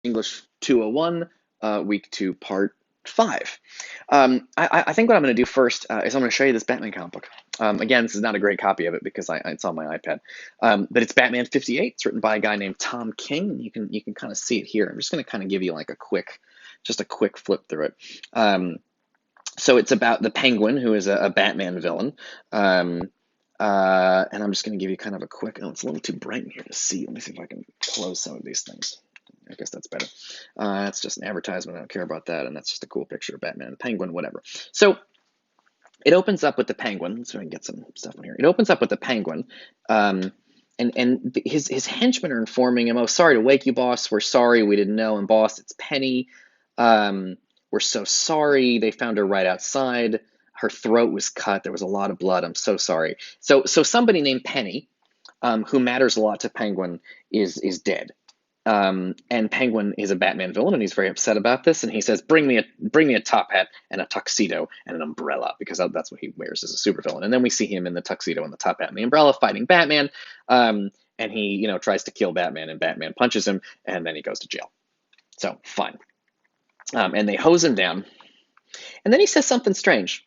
English 201, week 2, part 5. I think what I'm going to do first is I'm going to show you this Batman comic book. Again, this is not a great copy of it because it's on my iPad, but it's Batman 58. It's written by a guy named Tom King, and you can kind of see it here. I'm just going to kind of give you like just a quick flip through it. So it's about the Penguin, who is a Batman villain. And I'm just going to give you kind of a quick, oh, it's a little too bright in here to see. Let me see if I can close some of these things. I guess that's better. That's just an advertisement. I don't care about that. And that's just a cool picture of Batman and Penguin, whatever. So it opens up with the Penguin. Let's try and get some stuff in here. It opens up with the Penguin. And his henchmen are informing him, oh, sorry to wake you, boss. We're sorry. We didn't know. And boss, it's Penny. We're so sorry. They found her right outside. Her throat was cut. There was a lot of blood. I'm so sorry. So somebody named Penny, who matters a lot to Penguin, is dead. And Penguin is a Batman villain, and he's very upset about this. And he says, "Bring me a top hat and a tuxedo and an umbrella," because that's what he wears as a supervillain. And then we see him in the tuxedo and the top hat and the umbrella fighting Batman. And he, tries to kill Batman, and Batman punches him, and then he goes to jail. So fine. And they hose him down. And then he says something strange.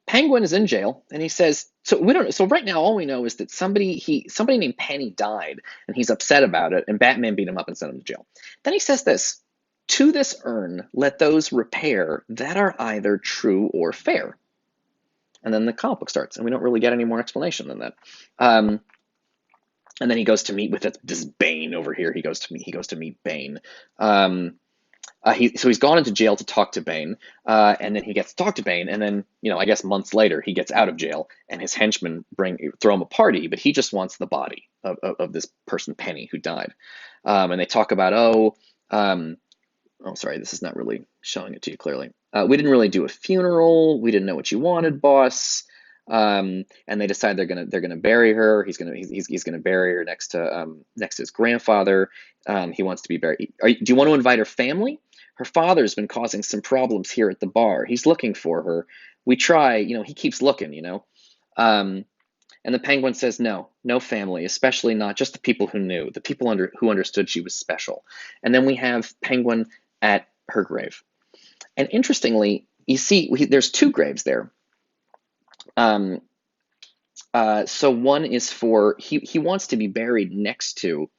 Penguin is in jail, and he says, so we don't. So right now, all we know is that somebody named Penny died, and he's upset about it. And Batman beat him up and sent him to jail. Then he says this: "To this urn, let those repair that are either true or fair." And then the comic book starts, and we don't really get any more explanation than that. And then he goes to meet with this Bane over here. He goes to meet Bane. So he's gone into jail to talk to Bane, and then he gets to talk to Bane, and then, I guess months later, he gets out of jail, and his henchmen throw him a party, but he just wants the body of this person, Penny, who died. And they talk about, sorry, this is not really showing it to you clearly. We didn't really do a funeral. We didn't know what you wanted, boss. And they decide they're gonna bury her. He's gonna bury her next to his grandfather. He wants to be buried. Do you want to invite her family? Her father's been causing some problems here at the bar. He's looking for her. We try, he keeps looking, And the Penguin says, no family, especially not just the people who knew, the people who understood she was special. And then we have Penguin at her grave. And interestingly, you see, there's two graves there. So one is for, he wants to be buried next to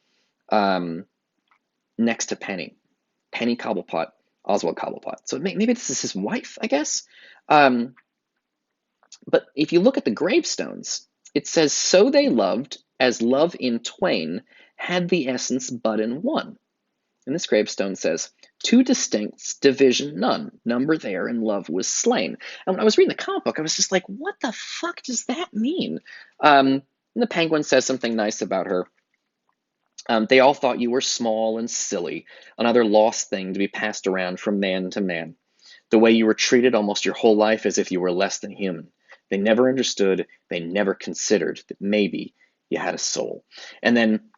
Penny Cobblepot, Oswald Cobblepot. So maybe this is his wife, I guess. But if you look at the gravestones, it says, "So they loved, as love in twain had the essence but in one." And this gravestone says, "Two distincts, division none, number there, and love was slain." And when I was reading the comic book, I was just like, what the fuck does that mean? And the Penguin says something nice about her. "They all thought you were small and silly, another lost thing to be passed around from man to man. The way you were treated almost your whole life as if you were less than human. They never understood, they never considered that maybe you had a soul." And then,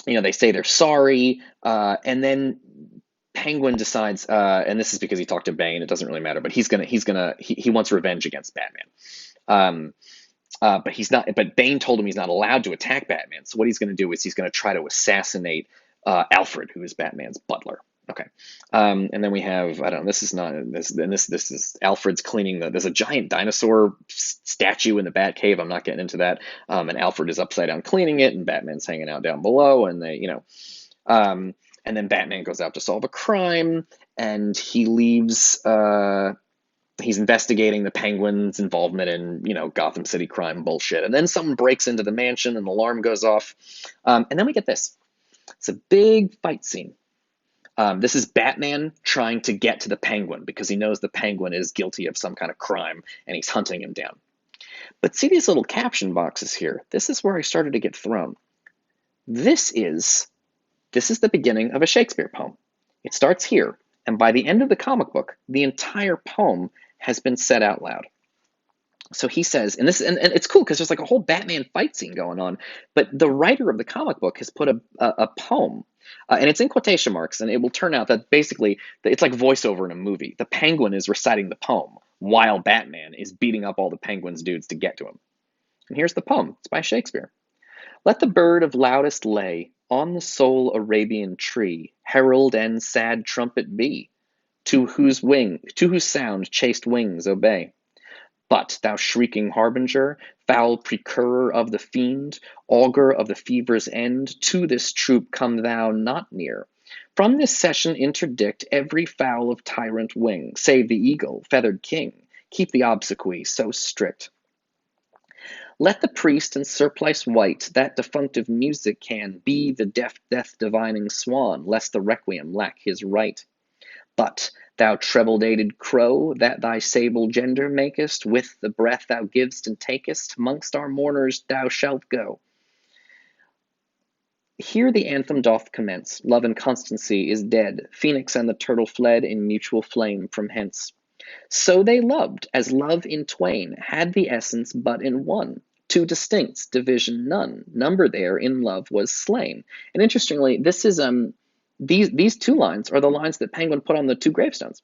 they say they're sorry, and then Penguin decides, and this is because he talked to Bane, it doesn't really matter, but he wants revenge against Batman. But Bane told him he's not allowed to attack Batman. So what he's going to do is he's going to try to assassinate Alfred, who is Batman's butler. Okay. And then we have, I don't know, this is Alfred's cleaning there's a giant dinosaur statue in the Batcave. I'm not getting into that. And Alfred is upside down cleaning it, and Batman's hanging out down below, and and then Batman goes out to solve a crime, and he leaves, he's investigating the Penguin's involvement in, Gotham City crime bullshit. And then someone breaks into the mansion, and the alarm goes off. And then we get this. It's a big fight scene. This is Batman trying to get to the Penguin because he knows the Penguin is guilty of some kind of crime, and he's hunting him down. But see these little caption boxes here? This is where I started to get thrown. This is the beginning of a Shakespeare poem. It starts here, and by the end of the comic book, the entire poem has been said out loud. So he says, and it's cool because there's like a whole Batman fight scene going on, but the writer of the comic book has put a poem, and it's in quotation marks, and it will turn out that basically it's like voiceover in a movie. The Penguin is reciting the poem while Batman is beating up all the Penguin's dudes to get to him. And here's the poem. It's by Shakespeare. "Let the bird of loudest lay on the sole Arabian tree herald and sad trumpet be, to whose sound chaste wings obey. But, thou shrieking harbinger, foul precurrer of the fiend, augur of the fever's end, to this troop come thou not near. From this session interdict every fowl of tyrant wing, save the eagle, feathered king. Keep the obsequy so strict. Let the priest in surplice white, that defunctive music can, be the deaf death divining swan, lest the requiem lack his right. But, thou treble-dated crow, that thy sable gender makest, with the breath thou giv'st and takest, mongst our mourners thou shalt go. Here the anthem doth commence. Love and constancy is dead. Phoenix and the turtle fled in mutual flame from hence. So they loved, as love in twain had the essence but in one. Two distincts, division none. Number there in love was slain. And interestingly, this is these two lines are the lines that Penguin put on the two gravestones.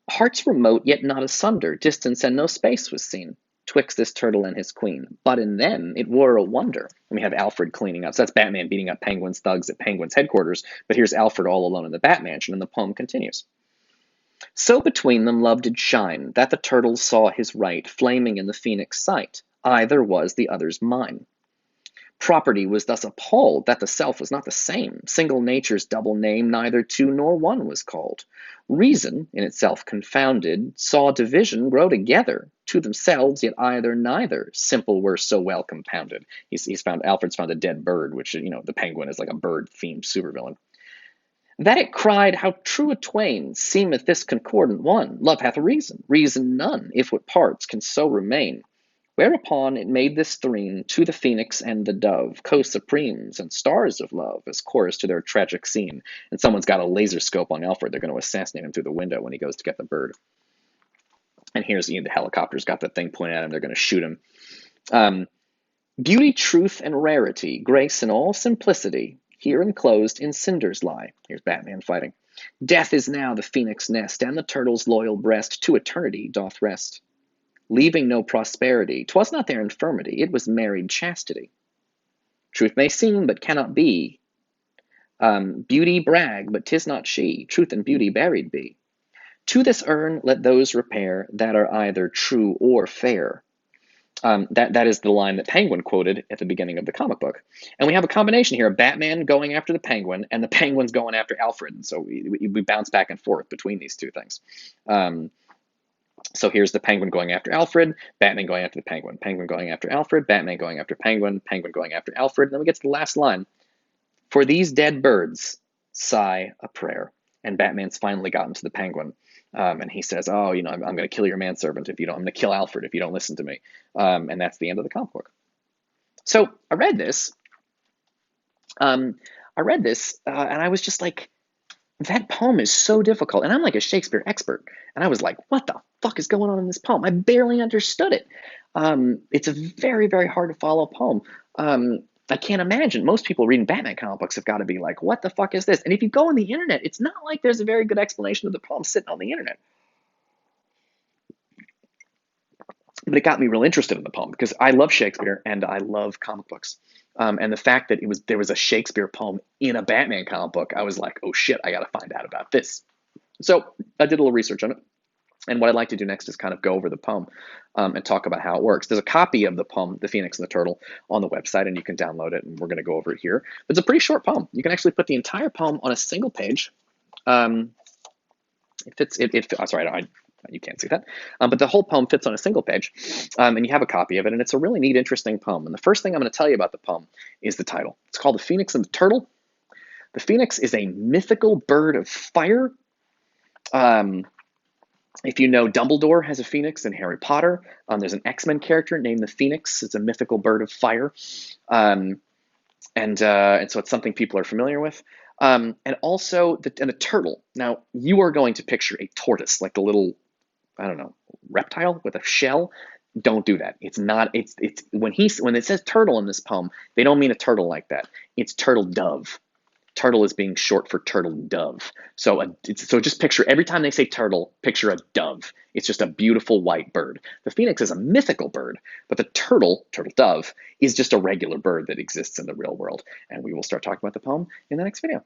Hearts remote, yet not asunder, distance and no space was seen, twixt this turtle and his queen. But in them it were a wonder. And we have Alfred cleaning up. So that's Batman beating up Penguin's thugs at Penguin's headquarters. But here's Alfred all alone in the Batmansion, and the poem continues. So between them love did shine, that the turtle saw his right, flaming in the phoenix sight. Either was the other's mine. Property was thus appalled that the self was not the same. Single nature's double name neither two nor one was called. Reason, in itself confounded, saw division grow together. To themselves, yet either neither. Simple were so well compounded. Alfred's found a dead bird, which, the Penguin is like a bird-themed supervillain. That it cried, how true a twain seemeth this concordant one. Love hath reason, reason none, if what parts can so remain. Whereupon it made this threne to the phoenix and the dove, co-supremes and stars of love, as chorus to their tragic scene. And someone's got a laser scope on Alfred. They're going to assassinate him through the window when he goes to get the bird. And here's the helicopter's got the thing pointed at him. They're going to shoot him. Beauty, truth, and rarity, grace, and all simplicity, here enclosed in cinders lie. Here's Batman fighting. Death is now the phoenix nest, and the turtle's loyal breast to eternity doth rest. Leaving no prosperity, 'twas not their infirmity, it was married chastity. Truth may seem, but cannot be. Beauty brag, but 'tis not she. Truth and beauty buried be. To this urn let those repair that are either true or fair. That is the line that Penguin quoted at the beginning of the comic book. And we have a combination here of Batman going after the Penguin and the Penguin's going after Alfred. And so we bounce back and forth between these two things. So here's the Penguin going after Alfred, Batman going after the Penguin, Penguin going after Alfred, Batman going after Penguin, Penguin going after Alfred. And then we get to the last line. For these dead birds, sigh a prayer. And Batman's finally gotten to the Penguin. And he says, oh, I'm going to kill your manservant if you don't. I'm going to kill Alfred if you don't listen to me. And that's the end of the comic book. So I read this. And I was just like, that poem is so difficult. And I'm like a Shakespeare expert. And I was like, what the fuck is going on in this poem? I barely understood it. It's a very, very hard to follow poem. I can't imagine. Most people reading Batman comic books have got to be like, what the fuck is this? And if you go on the internet, it's not like there's a very good explanation of the poem sitting on the internet. But it got me real interested in the poem because I love Shakespeare and I love comic books. And the fact that there was a Shakespeare poem in a Batman comic book, I was like, oh shit, I got to find out about this. So I did a little research on it. And what I'd like to do next is kind of go over the poem and talk about how it works. There's a copy of the poem, The Phoenix and the Turtle, on the website, and you can download it, and we're going to go over it here. But it's a pretty short poem. You can actually put the entire poem on a single page. You can't see that. But the whole poem fits on a single page, and you have a copy of it, and it's a really neat, interesting poem. And the first thing I'm going to tell you about the poem is the title. It's called The Phoenix and the Turtle. The phoenix is a mythical bird of fire. If you know, Dumbledore has a phoenix in Harry Potter. There's an X-Men character named the Phoenix. It's a mythical bird of fire. And so it's something people are familiar with. And also the turtle. Now, you are going to picture a tortoise, like the little, reptile with a shell. Don't do that. It's not, it's when it says turtle in this poem, they don't mean a turtle like that. It's turtle dove. Turtle is being short for turtle dove. So just picture, every time they say turtle, picture a dove. It's just a beautiful white bird. The phoenix is a mythical bird, but the turtle dove, is just a regular bird that exists in the real world. And we will start talking about the poem in the next video.